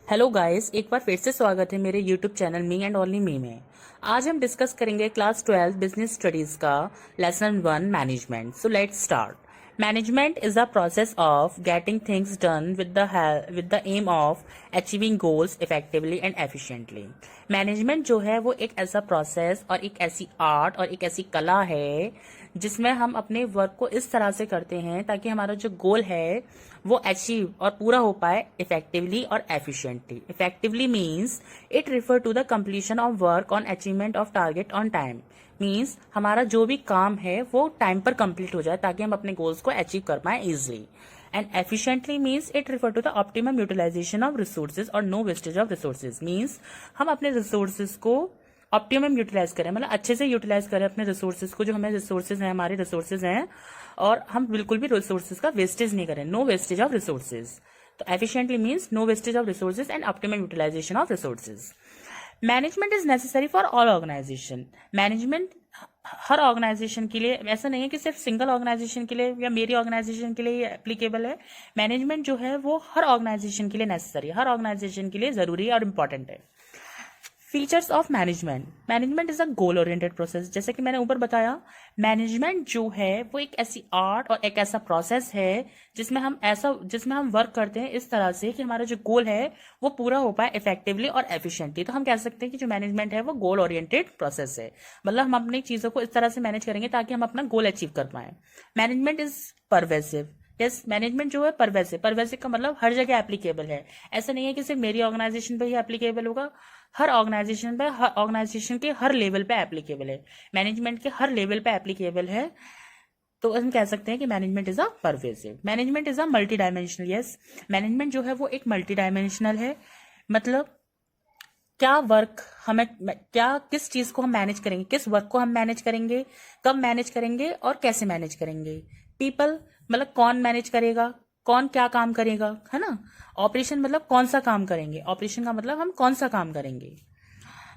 Hello guys, एक बार फिर से स्वागत है मेरे YouTube channel me and only me में। आज हम डिस्कस करेंगे क्लास 12 बिजनेस स्टडीज का lesson 1 management. So let's start. Management is a process of getting things done with the aim of achieving goals effectively and efficiently. Management जो है वो एक ऐसा प्रोसेस और एक ऐसी आर्ट और एक ऐसी कला है जिसमें हम अपने वर्क को इस तरह से करते हैं ताकि हमारा जो गोल है वो अचीव और पूरा हो पाए इफेक्टिवली और efficiently. Effectively means it refer to the completion of work on achievement of target on time. Means हमारा जो भी काम है वो टाइम पर कंप्लीट हो जाए ताकि हम अपने गोल्स को अचीव कर पाए easily. And efficiently means it refer to the optimum utilisation of resources और no wastage of resources. Means हम अपने रिसोर्सेज को ऑप्टिमम यूटिलाइज करें, मतलब अच्छे से यूटिलाइज करें अपने रिसोर्सेज को, जो हमें रिसोर्सेज हैं, हमारे रिसोर्सेज हैं, और हम बिल्कुल भी रिसोर्सेज का वेस्टेज नहीं करें। No wastage of resources. तो efficiently means no wastage of resources and optimum utilisation of resources. Management is necessary for all organisation. Management हर ऑर्गेनाइजेशन के लिए, ऐसा नहीं है कि सिर्फ सिंगल ऑर्गेनाइजेशन के लिए या मेरी ऑर्गेनाइजेशन के लिए एप्लीकेबल है। मैनेजमेंट जो है वो हर ऑर्गेनाइजेशन के लिए नेसेसरी, हर ऑर्गेनाइजेशन के लिए जरूरी और इंपॉर्टेंट है। Features of management. Management is a goal oriented process. जैसे कि मैंने ऊपर बताया, मैनेजमेंट जो है वो एक ऐसी आर्ट और एक ऐसा प्रोसेस है जिसमें हम वर्क करते हैं इस तरह से कि हमारा जो गोल है वो पूरा हो पाए इफेक्टिवली और एफिशिएंटली। तो हम कह सकते हैं कि जो मैनेजमेंट है वो गोल ओरिएंटेड प्रोसेस है, मतलब हम अपनी चीजों को इस तरह से मैनेज करेंगे ताकि हम अपना गोल अचीव कर पाए। Management is pervasive. Yes, management जो है परवेसिव। परवेसिव का मतलब हर जगह एप्लीकेबल है। ऐसा नहीं है कि सिर्फ मेरी ऑर्गेनाइजेशन पे ही एप्लीकेबल होगा, हर ऑर्गेनाइजेशन पे, हर ऑर्गेनाइजेशन के हर लेवल पे एप्लीकेबल है। मैनेजमेंट के हर लेवल पे एप्लीकेबल है। तो हम कह सकते हैं कि management is a pervasive. Management is a multi dimensional. Yes, management जो है वो एक मल्टी डायमेंशनल है। मतलब क्या वर्क हमें, क्या किस चीज को हम मैनेज करेंगे, किस वर्क को हम मैनेज करेंगे, कब मैनेज करेंगे और कैसे मैनेज करेंगे। पीपल मतलब कौन मैनेज करेगा, कौन क्या काम करेगा, है ना। ऑपरेशन मतलब कौन सा काम करेंगे, ऑपरेशन का मतलब हम कौन सा काम करेंगे।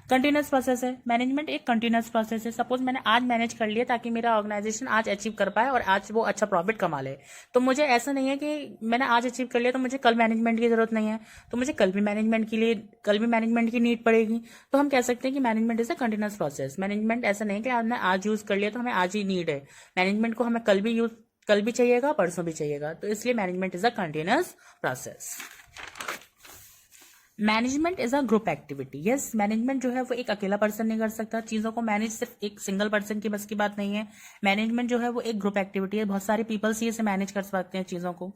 कंटिन्यूस प्रोसेस है। मैनेजमेंट एक कंटिन्यूस प्रोसेस है। सपोज मैंने आज मैनेज कर लिया ताकि मेरा ऑर्गेनाइजेशन आज अचीव कर पाए और आज वो अच्छा प्रॉफिट कमा ले, तो मुझे ऐसा नहीं है कि मैंने आज अचीव कर लिया तो मुझे कल मैनेजमेंट की जरूरत नहीं है, तो मुझे कल भी मैनेजमेंट की नीड पड़ेगी। तो हम कह सकते हैं कि management is a continuous process. Management ऐसा नहीं है कि हमने आज यूज कर लिया तो हमें आज ही नीड है। मैनेजमेंट को हमें कल भी चाहिएगा, परसों भी चाहिएगा। तो इसलिए management is a continuous process. Management is a group activity. Yes, management जो है वो एक अकेला पर्सन नहीं कर सकता। चीजों को मैनेज सिर्फ एक सिंगल पर्सन की बस की बात नहीं है। मैनेजमेंट जो है वो एक ग्रुप एक्टिविटी है। बहुत सारे पीपल्स ही इसे मैनेज कर सकते हैं चीजों को,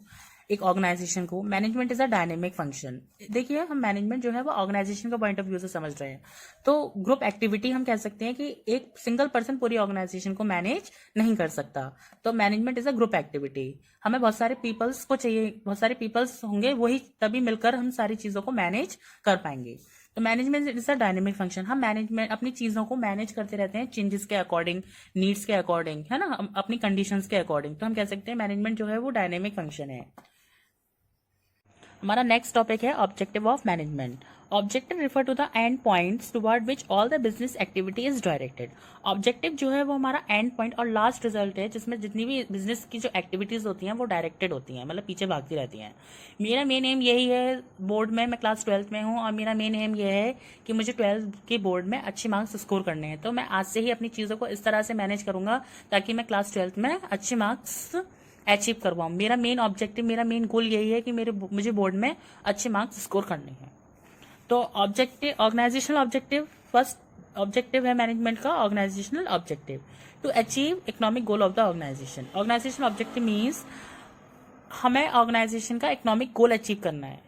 एक ऑर्गेनाइजेशन को। Management is a dynamic function. देखिए, हम मैनेजमेंट जो है वो ऑर्गेनाइजेशन का पॉइंट ऑफ व्यू से समझ रहे हैं, तो ग्रुप एक्टिविटी हम कह सकते हैं कि एक सिंगल पर्सन पूरी ऑर्गेनाइजेशन को मैनेज नहीं कर सकता। तो management is a group activity. हमें बहुत सारे पीपल्स को चाहिए, बहुत सारे पीपल्स होंगे, वही तभी मिलकर हम सारी चीजों को मैनेज कर पाएंगे। तो management is a dynamic function. हम मैनेजमेंट अपनी चीजों को मैनेज करते रहते हैं चेंजेस के अकॉर्डिंग, नीड्स के अकॉर्डिंग, है ना, अपनी कंडीशंस के अकॉर्डिंग। तो हम कह सकते हैं मैनेजमेंट जो है वो डायनेमिक फंक्शन है। हमारा नेक्स्ट टॉपिक है objective of management. Objective refer to the end points toward which all the business activity is directed. Objective जो है वो हमारा एंड पॉइंट और लास्ट रिजल्ट है जिसमें जितनी भी बिजनेस की जो एक्टिविटीज होती हैं वो डायरेक्टेड होती हैं, मतलब पीछे भागती रहती हैं। मेरा मेन एम यही है, बोर्ड में मैं क्लास 12th में हूँ और मेरा मेन एम ये है कि मुझे 12th के बोर्ड में अच्छे मार्क्स स्कोर करने हैं। तो मैं आज से ही अपनी चीज़ों को इस तरह से मैनेज करूंगा ताकि मैं क्लास 12th में अच्छे मार्क्स अचीव करवाऊं। मेरा मेन ऑब्जेक्टिव, मेरा मेन गोल यही है कि मुझे बोर्ड में अच्छे मार्क्स स्कोर करने हैं। तो objective, organisational objective, first objective है मैनेजमेंट का organisational objective to achieve economic goal of the organisation. Organisational objective means हमें ऑर्गेनाइजेशन का इकोनॉमिक गोल अचीव करना है।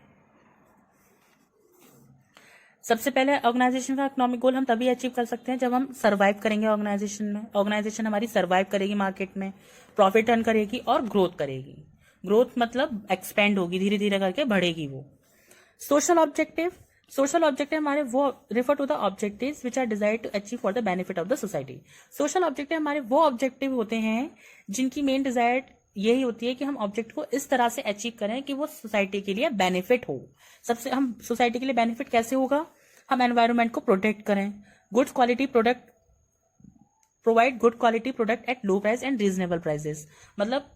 सबसे पहले ऑर्गेनाइजेशन का इकोनॉमिक गोल हम तभी अचीव कर सकते हैं जब हम सर्वाइव करेंगे ऑर्गेनाइजेशन में। ऑर्गेनाइजेशन हमारी सर्वाइव करेगी मार्केट में, प्रॉफिट अर्न करेगी और ग्रोथ करेगी। ग्रोथ मतलब एक्सपेंड होगी, धीरे धीरे करके बढ़ेगी वो। सोशल ऑब्जेक्टिव, सोशल ऑब्जेक्टिव हमारे वो refer to the objectives which are desired to achieve for the benefit of the society. Social objective हमारे वो ऑब्जेक्टिव होते हैं जिनकी मेन डिजायर यही होती है कि हम ऑब्जेक्ट को इस तरह से अचीव करें कि वो सोसाइटी के लिए बेनिफिट हो। सबसे हम सोसाइटी के लिए बेनिफिट कैसे होगा, हम एनवायरनमेंट को प्रोटेक्ट करें, good quality product, provide good quality product at low price and reasonable prices. मतलब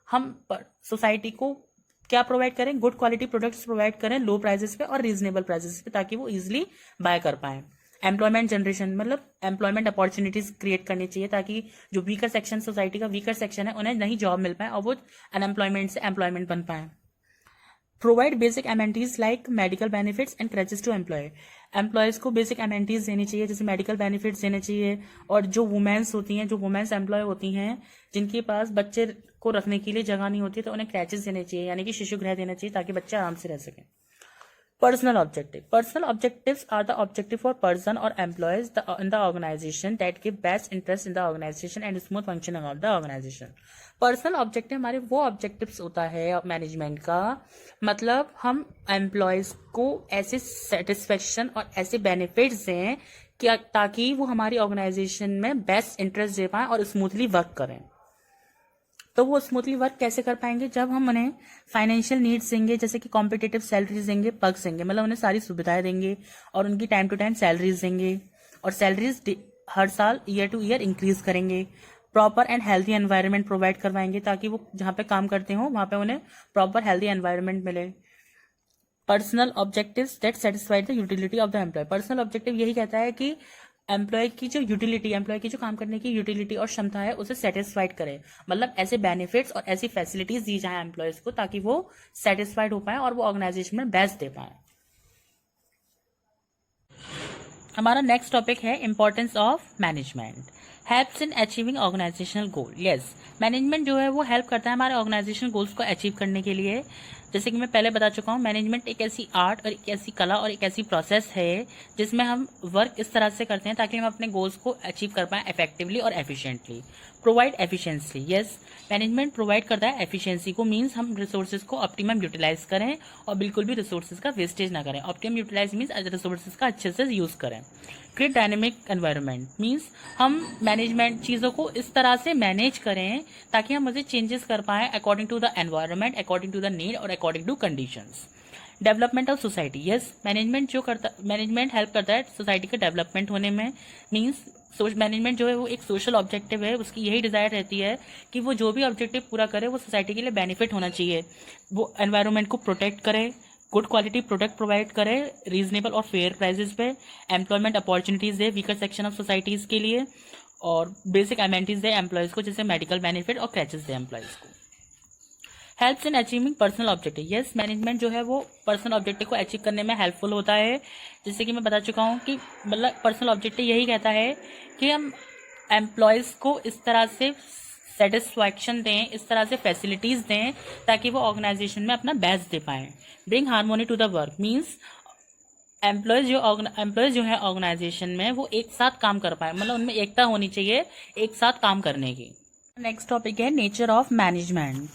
हम सोसाइटी को क्या प्रोवाइड करें, गुड क्वालिटी प्रोडक्ट्स प्रोवाइड करें लो प्राइसेस पे और रीजनेबल प्राइसेस पे, ताकि वो इजीली बाय कर पाए। एम्प्लॉयमेंट जनरेशन मतलब एम्प्लॉयमेंट अपॉर्चुनिटीज क्रिएट करनी चाहिए, ताकि जो वीकर सेक्शन, सोसाइटी का वीकर सेक्शन है, उन्हें नई जॉब मिल पाए और वो अनएम्प्लॉयमेंट से एम्प्लॉयमेंट बन पाए। Provide basic amenities like medical benefits and crutches to employees को बेसिक एमेनिटीज देनी चाहिए, जैसे मेडिकल बेनिफिट्स देने चाहिए। और जो वुमेन्स होती हैं, जो वुमेन्स एम्प्लॉय होती हैं, जिनके पास बच्चे को रखने के लिए जगह नहीं होती, तो उन्हें क्रैचेस देने चाहिए, यानी कि शिशु गृह देना चाहिए, ताकि बच्चे आराम से रह सकें। Personal objective. Personal objectives are the objective for person or employees in the organization that give best interest in the organization and smooth functioning of the organization. Personal objective हमारे वो objectives होता है मैनेजमेंट का, मतलब हम employees को ऐसे satisfaction और ऐसे बेनिफिट्स दें कि ताकि वो हमारी ऑर्गेनाइजेशन में बेस्ट इंटरेस्ट दे पाए और स्मूथली वर्क करें। तो वो स्मूथली वर्क कैसे कर पाएंगे, जब हम उन्हें फाइनेंशियल नीड्स देंगे, जैसे कि कॉम्पिटिटिव सैलरीज देंगे, पर्क्स देंगे, मतलब उन्हें सारी सुविधाएं देंगे और उनकी टाइम टू टाइम सैलरीज देंगे, और सैलरीज हर साल ईयर टू ईयर इंक्रीज करेंगे। Proper and healthy environment provide करवाएंगे, ताकि वो जहाँ पे काम करते हो वहाँ पे उन्हें प्रॉपर हेल्थी एनवायरनमेंट मिले। Personal objectives that satisfy the utility of the employee. Personal objective यही कहता है कि एम्प्लॉय की जो यूटिलिटी, एम्प्लॉय की जो काम करने की यूटिलिटी और क्षमता है, उसे सेटिस्फाइड करे, मतलब ऐसे बेनिफिट्स और ऐसी फैसिलिटीज दी जाए एम्प्लॉयज को, ताकि वो सेटिस्फाइड हो पाए और वो ऑर्गेनाइजेशन में बेस्ट दे पाए। हमारा नेक्स्ट टॉपिक है importance of management. Helps in achieving organisational goal. Yes, management जो है वो हेल्प करता है हमारे ऑर्गेनाइजेशनल गोल्स को अचीव करने के लिए। जैसे कि मैं पहले बता चुका हूँ, मैनेजमेंट एक ऐसी आर्ट और एक ऐसी कला और एक ऐसी प्रोसेस है जिसमें हम वर्क इस तरह से करते हैं ताकि हम अपने गोल्स को अचीव कर पाएं इफेक्टिवली और efficiently. Provide efficiency. Yes, management provide करता है एफिशिएंसी को, मीन्स हम रिसोर्सेज को ऑप्टिमम यूटिलाइज करें और बिल्कुल भी रिसोर्सेज का वेस्टेज ना करें। ऑप्टिमम यूटिलाइज मीन्स रिसोर्सेज का अच्छे से यूज करें। क्रिएट डायनेमिक एनवायरनमेंट मीन्स हम मैनेजमेंट चीज़ों को इस तरह से मैनेज करें ताकि हम उसे चेंजेस कर पाएं according to the environment, according to the need और according to conditions. Development of society. Yes, management help करता है सोसाइटी के डेवलपमेंट होने में। मीन्स मैनेजमेंट जो है वो एक सोशल ऑब्जेक्टिव है, उसकी यही डिजायर रहती है कि वो जो भी ऑब्जेक्टिव पूरा करे वो सोसाइटी के लिए बेनिफिट होना चाहिए। वो एनवायरनमेंट को प्रोटेक्ट करे, गुड क्वालिटी प्रोडक्ट प्रोवाइड करे रीजनेबल और फेयर प्राइसेस पे, employment opportunities they weaker section of societies के लिए, और बेसिक एमेनिटीज दे एम्प्लॉयज को, जैसे मेडिकल बेनिफिट और क्रैचेस दे एम्प्लॉयज को। Helps in achieving personal objective. Yes, management जो है वो पर्सनल ऑब्जेक्टिव को अचीव करने में हेल्पफुल होता है। जैसे कि मैं बता चुका हूँ कि मतलब पर्सनल ऑब्जेक्टिव यही कहता है कि हम एम्प्लॉयज़ को इस तरह से सेटिस्फैक्शन दें, इस तरह से फैसिलिटीज़ दें ताकि वो ऑर्गेनाइजेशन में अपना बेस्ट दे पाएँ। Bring harmony to the work means employees जो है ऑर्गेनाइजेशन में वो एक साथ काम कर पाए, मतलब उनमें एकता होनी चाहिए एक साथ काम करने की। नेक्स्ट टॉपिक है nature of management.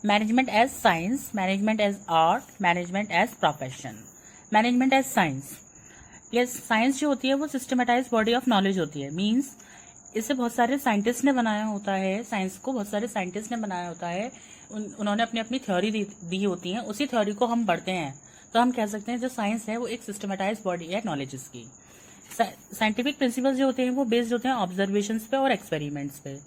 Management as science, management as art, management as profession. Management as science. ये साइंस जो होती है वो सिस्टमेटाइज बॉडी ऑफ नॉलेज होती है। मीन्स इसे बहुत सारे साइंटिस्ट ने बनाया होता है, साइंस को बहुत सारे साइंटिस्ट ने बनाया होता है। उन्होंने अपनी अपनी थ्योरी दी होती हैं, उसी थ्योरी को हम पढ़ते हैं। तो हम कह सकते हैं जो साइंस है वो एक सिस्टमेटाइज बॉडी है नॉलेजेस की। साइंटिफिक प्रिंसिपल्स जो होते हैं वो बेस्ड होते हैं ऑब्जर्वेशंस पे और एक्सपेरिमेंट्स पे।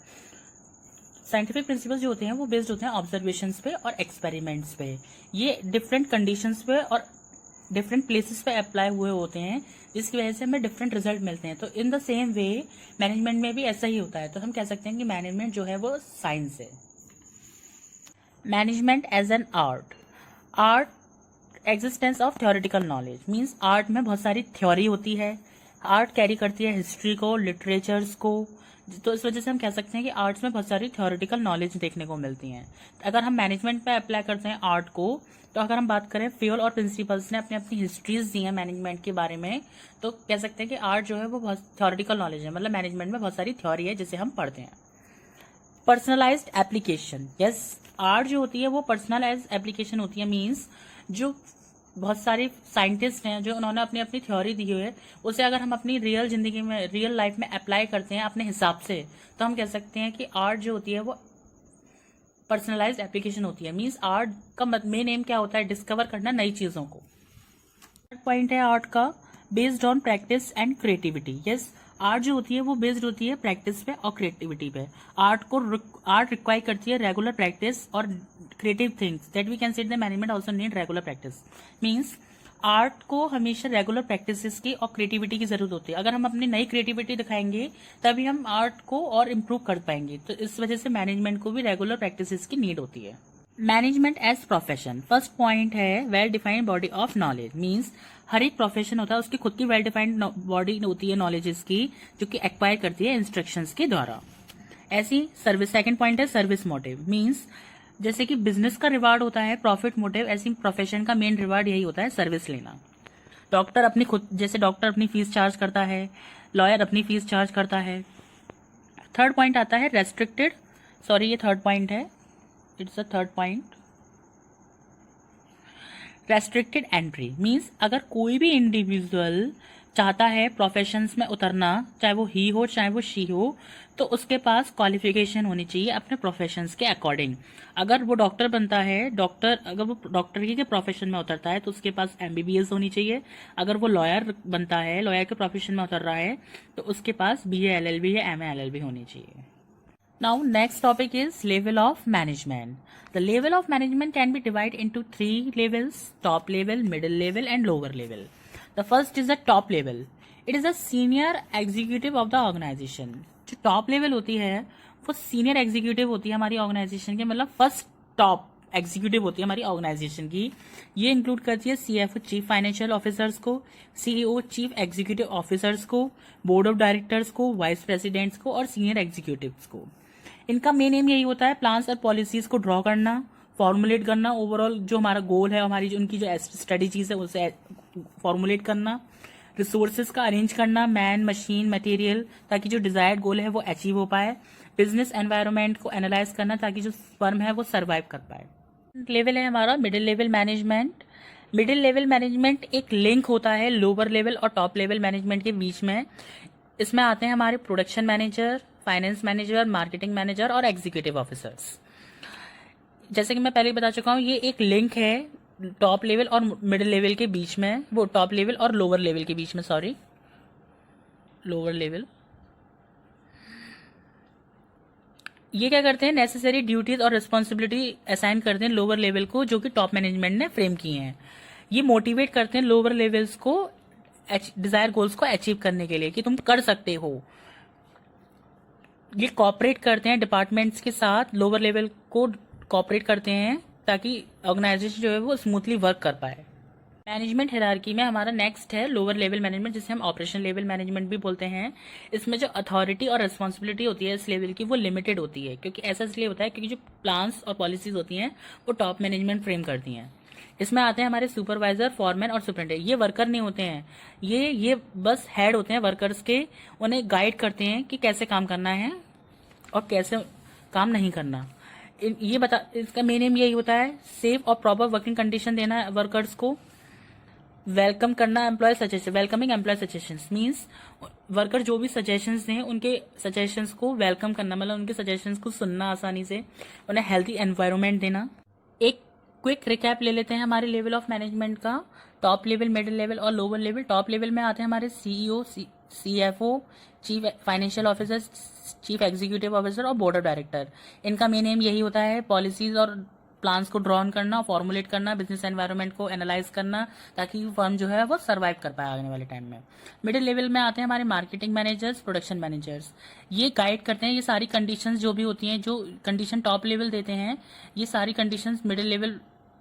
साइंटिफिक प्रिंसिपल्स जो होते हैं वो बेस्ड होते हैं ऑब्जर्वेशंस पे और एक्सपेरिमेंट्स पे। ये डिफरेंट कंडीशंस पे और डिफरेंट प्लेसेस पे अप्लाई हुए होते हैं, जिसकी वजह से हमें डिफरेंट रिजल्ट मिलते हैं। तो in the same way management में भी ऐसा ही होता है। तो हम कह सकते हैं कि मैनेजमेंट जो है वो साइंस है। Management as an art. Art existence of theoretical knowledge means art में बहुत सारी थ्योरी होती है। आर्ट कैरी करती है हिस्ट्री को, लिटरेचर्स को। तो इस वजह से हम कह सकते हैं कि आर्ट्स में बहुत सारी थ्योरेटिकल नॉलेज देखने को मिलती हैं। अगर हम मैनेजमेंट पे अप्लाई करते हैं आर्ट को, तो अगर हम बात करें फ्योल और प्रिंसिपल्स ने अपनी अपनी हिस्ट्रीज दी हैं मैनेजमेंट के बारे में, तो कह सकते हैं कि आर्ट जो है वो बहुत थ्योरेटिकल नॉलेज है, मतलब मैनेजमेंट में बहुत सारी थ्योरी है जिसे हम पढ़ते हैं। Personalised application. यस, आर्ट जो होती है वो पर्सनलाइज्ड एप्लीकेशन होती है। मीन्स जो बहुत सारे साइंटिस्ट हैं जो उन्होंने अपनी अपनी थ्योरी दी हुई है, उसे अगर हम अपनी रियल जिंदगी में, रियल लाइफ में अप्लाई करते हैं अपने हिसाब से, तो हम कह सकते हैं कि आर्ट जो होती है वो पर्सनलाइज्ड एप्लीकेशन होती है। मीन्स आर्ट का मेन एम क्या होता है, डिस्कवर करना नई चीज़ों को। थर्ड पॉइंट है आर्ट का based on practice and creativity. Yes, art जो होती है वो बेस्ड होती है प्रैक्टिस पे और क्रिएटिविटी पे। आर्ट रिक्वायर करती है रेगुलर प्रैक्टिस और creative things that we can set the management also need regular practice. Means art को हमेशा रेगुलर प्रैक्टिसेस की और क्रिएटिविटी की जरूरत होती है। अगर हम अपनी नई क्रिएटिविटी दिखाएंगे तभी हम आर्ट को और इम्प्रूव कर पाएंगे। तो इस वजह से मैनेजमेंट को भी रेगुलर प्रैक्टिसेस की नीड होती है। Management as profession, first point है well defined body of knowledge. Means हर एक प्रोफेशन होता है उसकी खुद की वेल डिफाइंड बॉडी होती है नॉलेजेस की, जो कि एक्वायर करती है इंस्ट्रक्शंस के द्वारा। ऐसी सर्विस, सेकंड पॉइंट है सर्विस मोटिव। मीन्स जैसे कि बिजनेस का रिवार्ड होता है प्रॉफिट मोटिव, ऐसी प्रोफेशन का मेन रिवार्ड यही होता है सर्विस लेना। डॉक्टर अपनी खुद, जैसे डॉक्टर अपनी फीस चार्ज करता है, लॉयर अपनी फीस चार्ज करता है। थर्ड पॉइंट आता है रेस्ट्रिक्टेड, सॉरी ये थर्ड पॉइंट है, it's a third point. Restricted entry means अगर कोई भी इंडिविजुअल चाहता है प्रोफेशंस में उतरना, चाहे वो ही हो चाहे वो शी हो, तो उसके पास क्वालिफिकेशन होनी चाहिए अपने प्रोफेशंस के अकॉर्डिंग। अगर वो डॉक्टर बनता है, अगर वो डॉक्टरी के प्रोफेशन में उतरता है तो उसके पास MBBS होनी चाहिए। अगर वो लॉयर बनता है, लॉयर के प्रोफेशन में उतर रहा है, तो उसके पास BA LLB या MA LLB होनी चाहिए। Now next topic is level of management. The level of management can be divided into 3 levels: top level, middle level and lower level. The first is the top level. It is a senior executive of the organization. जो top level होती है वो senior executive होती है हमारी organization के, मतलब first top executive होती है हमारी ऑर्गेनाइजेशन की। ये इंक्लूड करती है CFO चीफ फाइनेंशियल ऑफिसर्स को, CEO चीफ एग्जीक्यूटिव ऑफिसर्स को, बोर्ड ऑफ डायरेक्टर्स को, वाइस प्रेसिडेंट्स को और सीनियर एग्जीक्यूटिव्स को। इनका मेन एम यही होता है प्लान्स और पॉलिसीज को ड्रॉ करना, फॉर्मुलेट करना, ओवरऑल जो हमारा गोल है, हमारी जो उनकी जो स्ट्रेटेजीज है उसे फॉर्मुलेट करना, रिसोर्सेज का अरेंज करना, मैन मशीन मटेरियल, ताकि जो डिजायर्ड गोल है वो अचीव हो पाए, बिजनेस एनवायरनमेंट को एनालाइज करना ताकि जो फर्म है वो सर्वाइव कर पाए। लेवल है हमारा middle level management. Middle level management एक लिंक होता है लोअर लेवल और टॉप लेवल मैनेजमेंट के बीच में। इसमें आते हैं हमारे production manager, finance manager, marketing manager और एग्जीक्यूटिव ऑफिसर्स। जैसे कि मैं पहले बता चुका हूँ, ये एक लिंक है टॉप लेवल और मिडिल लेवल के बीच में, वो टॉप लेवल और लोअर लेवल के बीच में, सॉरी लोअर लेवल। ये क्या करते हैं, नेसेसरी ड्यूटीज और रिस्पॉन्सिबिलिटी असाइन करते हैं लोअर लेवल को, जो कि टॉप मैनेजमेंट ने फ्रेम किए हैं। ये मोटिवेट करते हैं लोअर लेवल्स को डिजायर गोल्स को अचीव करने के लिए कि तुम कर सकते हो। ये कॉपरेट करते हैं डिपार्टमेंट्स के साथ, लोअर लेवल को कॉपरेट करते हैं ताकि ऑर्गेनाइजेशन जो है वो स्मूथली वर्क कर पाए। मैनेजमेंट हायरार्की में हमारा नेक्स्ट है लोअर लेवल मैनेजमेंट, जिसे हम ऑपरेशन लेवल मैनेजमेंट भी बोलते हैं। इसमें जो अथॉरिटी और रिस्पॉन्सिबिलिटी होती है इस लेवल की वो लिमिटेड होती है, क्योंकि ऐसा इसलिए होता है क्योंकि जो प्लान्स और पॉलिसीज होती हैं वो टॉप मैनेजमेंट फ्रेम करती हैं। इसमें आते हैं हमारे सुपरवाइजर, फॉरमैन और सुपरिटेंडेंट। ये वर्कर नहीं होते हैं, ये बस हेड होते हैं वर्कर्स के, उन्हें गाइड करते हैं कि कैसे काम करना है और कैसे काम नहीं करना। इसका मेन एम यही होता है सेफ और प्रॉपर वर्किंग कंडीशन देना वर्कर्स को, वेलकम करना employee suggestion, welcoming employee suggestions means worker जो भी सजेशंस दें उनके सजेशंस को वेलकम करना, मतलब उनके सजेशंस को सुनना आसानी से, उन्हें हेल्थी एनवायरनमेंट देना। एक क्विक रिकैप ले लेते हैं हमारे लेवल ऑफ मैनेजमेंट का, टॉप लेवल, मिडिल लेवल और लोअर लेवल। टॉप लेवल में आते हैं हमारे CEO, CFO, chief financial officer, chief executive officer और बोर्ड ऑफ डायरेक्टर। इनका मेन एम यही होता है पॉलिसीज और प्लान्स को ड्रॉन करना, फॉर्मुलेट करना, बिजनेस एनवायरनमेंट को एनालाइज करना ताकि फर्म जो है वो सर्वाइव कर पाए आने वाले टाइम में। मिडिल लेवल में आते हैं हमारे मार्केटिंग मैनेजर्स, प्रोडक्शन मैनेजर्स। ये गाइड करते हैं ये सारी कंडीशंस जो भी होती हैं, जो कंडीशन टॉप लेवल देते हैं ये सारी कंडीशंस मिडिल लेवल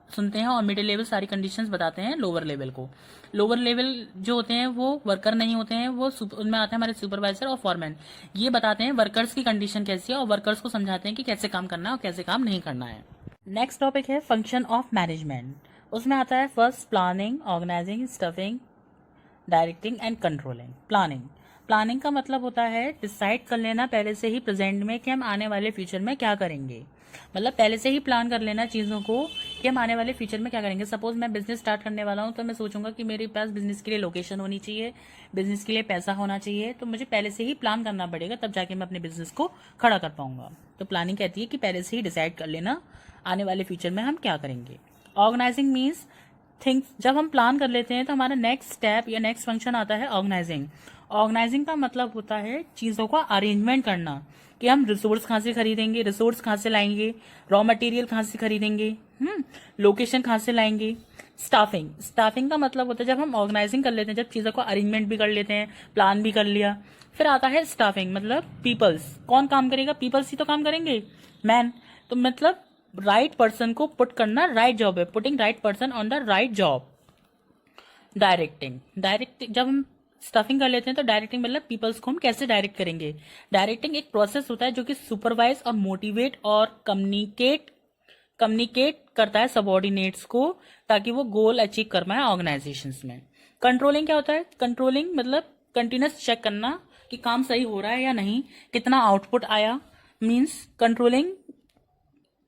सुनते हैं और मिडिल लेवल सारी कंडीशंस बताते हैं लोअर लेवल को। लोअर लेवल जो होते हैं वो वर्कर नहीं होते हैं, वो उनमें आते हैं हमारे सुपरवाइजर और फॉरमैन। ये बताते हैं वर्कर्स की कंडीशन कैसी है और वर्कर्स को समझाते हैं कि कैसे काम करना है और कैसे काम नहीं करना है। नेक्स्ट टॉपिक है फंक्शन ऑफ मैनेजमेंट। उसमें आता है first planning, organising, staffing, directing and controlling. Planning का मतलब होता है डिसाइड कर लेना पहले से ही प्रेजेंट में कि हम आने वाले फ्यूचर में क्या करेंगे, मतलब पहले से ही प्लान कर लेना चीज़ों को कि हम आने वाले फ्यूचर में क्या करेंगे। सपोज मैं बिजनेस स्टार्ट करने वाला हूँ तो मैं सोचूंगा कि मेरे पास बिजनेस के लिए लोकेशन होनी चाहिए, बिजनेस के लिए पैसा होना चाहिए, तो मुझे पहले से ही प्लान करना पड़ेगा तब जाके मैं अपने बिजनेस को खड़ा कर पाऊंगा। तो प्लानिंग कहती है कि पहले से ही डिसाइड कर लेना आने वाले फ्यूचर में हम क्या करेंगे। ऑर्गेनाइजिंग मीन्स थिंग्स, जब हम प्लान कर लेते हैं तो हमारा नेक्स्ट स्टेप या नेक्स्ट फंक्शन आता है ऑर्गेनाइजिंग। ऑर्गेनाइजिंग का मतलब होता है चीज़ों का अरेंजमेंट करना, कि हम रिसोर्स कहाँ से खरीदेंगे, रिसोर्स कहाँ से लाएंगे, रॉ मटेरियल कहाँ से खरीदेंगे, लोकेशन कहाँ से लाएंगे। स्टाफिंग, स्टाफिंग का मतलब होता है जब हम ऑर्गेनाइजिंग कर लेते हैं, जब चीज़ों को अरेंजमेंट भी कर लेते हैं, प्लान भी कर लिया, फिर आता है स्टाफिंग, मतलब पीपल्स। कौन काम करेगा, पीपल्स ही तो काम करेंगे, मैन। तो मतलब राइट पर्सन को पुट करना राइट जॉब है, putting right person on the right job. Directing, जब हम स्टफिंग कर लेते हैं तो डायरेक्टिंग मतलब पीपल्स को हम कैसे डायरेक्ट करेंगे। डायरेक्टिंग एक प्रोसेस होता है जो कि सुपरवाइज और मोटिवेट और कम्युनिकेट करता है सबॉर्डिनेट्स को, ताकि वो गोल अचीव कर पाए ऑर्गेनाइजेशंस में। कंट्रोलिंग क्या होता है, कंट्रोलिंग मतलब कंटिन्यूस चेक करना कि काम सही हो रहा है या नहीं, कितना आउटपुट आया। मीन्स कंट्रोलिंग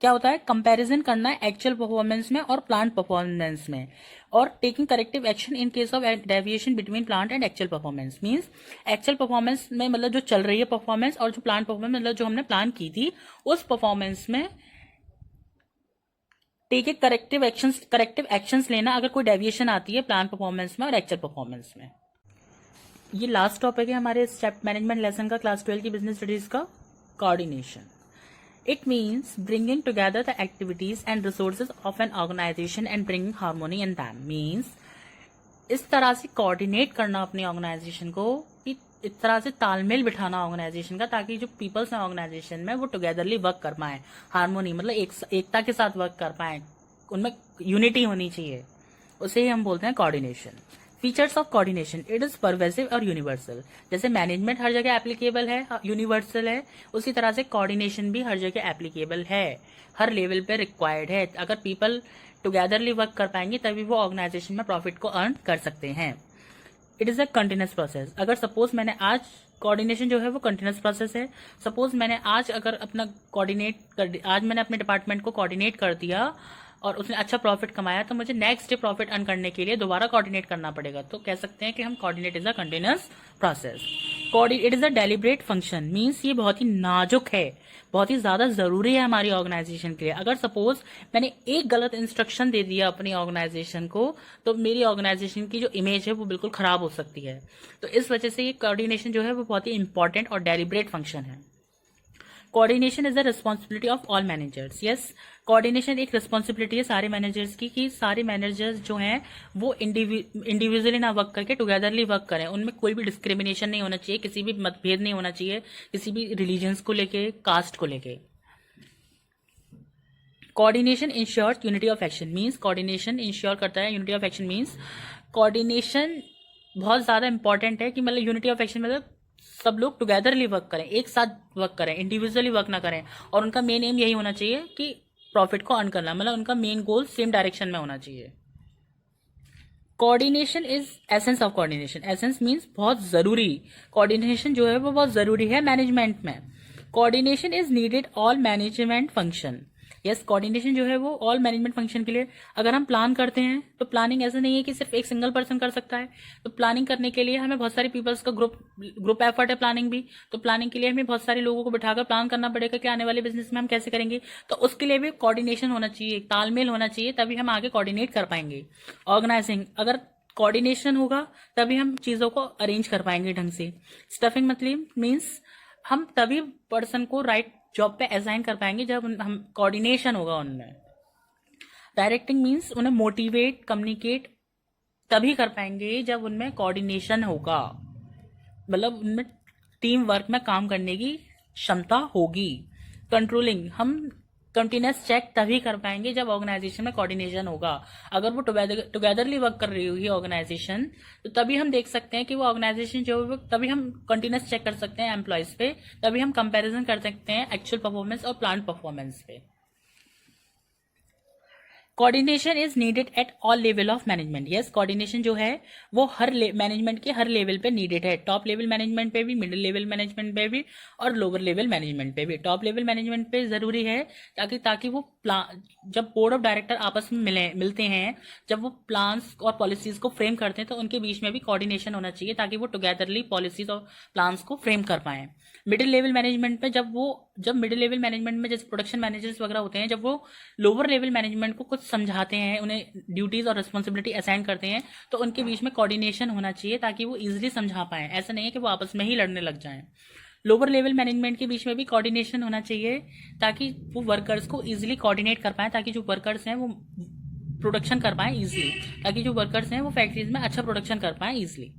क्या होता है, कंपैरिजन करना है एक्चुअल परफॉर्मेंस में और प्लांट परफॉर्मेंस में, और taking corrective action in case of deviation between plant and actual performance. Means actual performance में मतलब जो चल रही है परफॉर्मेंस, और जो प्लांट परफॉर्मेंस मतलब जो हमने प्लान की थी उस परफॉर्मेंस में टेक करेक्टिव एक्शंस लेना अगर कोई डेविएशन आती है प्लान परफॉर्मेंस में और एक्चुअल परफॉर्मेंस में। ये लास्ट टॉपिक है हमारे स्टेप मैनेजमेंट लेसन का, क्लास 12 की बिजनेस स्टडीज का, coordination. It means bringing together the activities and resources of an organization and bringing harmony in them. Means इस तरह से कोऑर्डिनेट करना अपनी ऑर्गेनाइजेशन को, कि इस तरह से तालमेल बिठाना ऑर्गेनाइजेशन का, ताकि जो पीपल्स हैं ऑर्गेनाइजेशन में वो टुगेदरली वर्क कर पाए। हार्मोनी मतलब एकता के साथ वर्क कर पाए, उनमें यूनिटी होनी चाहिए, उसे ही हम बोलते हैं coordination. Features of coordination, it is pervasive और यूनिवर्सल। जैसे मैनेजमेंट हर जगह एप्लीकेबल है, यूनिवर्सल है, उसी तरह से कोऑर्डिनेशन भी हर जगह एप्लीकेबल है, हर लेवल पे रिक्वायर्ड है। अगर पीपल टुगेदरली वर्क कर पाएंगे तभी वो ऑर्गेनाइजेशन में प्रॉफिट को अर्न कर सकते हैं। It is a continuous process. अगर सपोज मैंने आज कोऑर्डिनेशन जो है वो कंटिन्यूस प्रोसेस है। सपोज मैंने आज अगर अपना आज मैंने अपने डिपार्टमेंट को कोऑर्डिनेट कर दिया और उसने अच्छा प्रॉफिट कमाया, तो मुझे नेक्स्ट डे प्रॉफिट अर्न करने के लिए दोबारा कोऑर्डिनेट करना पड़ेगा। तो कह सकते हैं कि हम coordinate is a continuous process. It is a deliberate function, means ये बहुत ही नाजुक है, बहुत ही ज्यादा जरूरी है हमारी ऑर्गेनाइजेशन के लिए। अगर सपोज मैंने एक गलत इंस्ट्रक्शन दे दिया अपनी ऑर्गेनाइजेशन को, तो मेरी ऑर्गेनाइजेशन की जो इमेज है वो बिल्कुल खराब हो सकती है। तो इस वजह से ये कोऑर्डिनेशन जो है वो बहुत ही इंपॉर्टेंट और डेलिब्रेट फंक्शन है। Coordination is the responsibility of all managers. Yes, coordination एक रिस्पॉन्सिबिलिटी है सारे मैनेजर्स की, कि सारे मैनेजर्स जो हैं वो इंडिविजुअली ना वर्क करके टुगेदरली वर्क करें। उनमें कोई भी डिस्क्रिमिनेशन नहीं होना चाहिए, किसी भी मतभेद नहीं होना चाहिए, किसी भी रिलीजन्स को लेके, कास्ट को लेके। Coordination ensures unity of action, means coordination ensure करता है unity of action. Means coordination बहुत ज्यादा इंपॉर्टेंट है, कि मतलब यूनिटी ऑफ एक्शन मतलब सब लोग टुगेदरली वर्क करें, एक साथ वर्क करें, इंडिविजुअली वर्क ना करें। और उनका मेन एम यही होना चाहिए कि प्रॉफिट को अर्न करना, मतलब उनका मेन गोल सेम डायरेक्शन में होना चाहिए। Coordination is essence of coordination. Essence means बहुत जरूरी, कोऑर्डिनेशन जो है वो बहुत जरूरी है मैनेजमेंट में। Coordination is needed all management function. Yes, coordination जो है वो ऑल मैनेजमेंट फंक्शन के लिए। अगर हम प्लान करते हैं तो प्लानिंग ऐसा नहीं है कि सिर्फ एक सिंगल पर्सन कर सकता है। तो प्लानिंग करने के लिए हमें बहुत सारे पीपल्स का ग्रुप एफर्ट है प्लानिंग भी। तो प्लानिंग के लिए हमें बहुत सारे लोगों को बिठाकर प्लान करना पड़ेगा कि आने वाले बिजनेस में हम कैसे करेंगे। तो उसके लिए भी कोऑर्डिनेशन होना चाहिए, तालमेल होना चाहिए, तभी हम आगे कोऑर्डिनेट कर पाएंगे। ऑर्गेनाइजिंग, अगर कोऑर्डिनेशन होगा तभी हम चीजों को अरेंज कर पाएंगे ढंग से। स्टफिंग मतलब मीन्स हम तभी पर्सन को राइट जॉब पे असाइन कर पाएंगे जब हम कोऑर्डिनेशन होगा उनमें। डायरेक्टिंग मीन्स उन्हें मोटिवेट कम्युनिकेट तभी कर पाएंगे जब उनमें कोऑर्डिनेशन होगा, मतलब उनमें टीम वर्क में काम करने की क्षमता होगी। कंट्रोलिंग, हम कंटिन्यूस चेक तभी कर पाएंगे जब ऑर्गेनाइजेशन में कोऑर्डिनेशन होगा। अगर वो टुगेदरली वर्क कर रही होगी ऑर्गेनाइजेशन, तो तभी हम देख सकते हैं कि वो ऑर्गेनाइजेशन जो है, तभी हम कंटिन्यूस चेक कर सकते हैं एम्प्लॉयज पे, तभी हम कंपैरिजन कर सकते हैं एक्चुअल परफॉर्मेंस और प्लान परफॉर्मेंस पे। Coordination is needed at all level of management. Yes, coordination जो है वो हर मैनेजमेंट के हर लेवल पे नीडेड है। टॉप लेवल मैनेजमेंट पे भी, मिडिल लेवल मैनेजमेंट पे भी, और लोअर लेवल मैनेजमेंट पे भी। टॉप लेवल मैनेजमेंट पे जरूरी है ताकि वो जब बोर्ड ऑफ डायरेक्टर आपस में मिलते हैं, जब वो प्लान्स और पॉलिसीज को फ्रेम करते हैं, तो उनके बीच में भी कोऑर्डिनेशन होना चाहिए ताकि वो टुगेदरली पॉलिसीज और प्लान्स को फ्रेम कर पाए। मिडिल लेवल मैनेजमेंट में जब मिडिल लेवल मैनेजमेंट में जैसे प्रोडक्शन मैनेजर्स वगैरह होते हैं, जब वो लोअर लेवल मैनेजमेंट को कुछ समझाते हैं, उन्हें ड्यूटीज़ और रिस्पॉन्सिबिलिटी असाइन करते हैं, तो उनके बीच में कोऑर्डिनेशन होना चाहिए ताकि वो ईजिली समझा पाएँ। ऐसा नहीं है कि वो आपस में ही लड़ने लग जाएं। लोअर लेवल मैनेजमेंट के बीच में भी कोऑर्डिनेशन होना चाहिए ताकि वो वर्कर्स को ईजिली कोऑर्डिनेट कर पाएँ, ताकि जो वर्कर्स हैं वो प्रोडक्शन कर पाएँ ईजिली, ताकि जो वर्कर्स हैं वो फैक्ट्रीज में अच्छा प्रोडक्शन कर पाएँ ईजिली।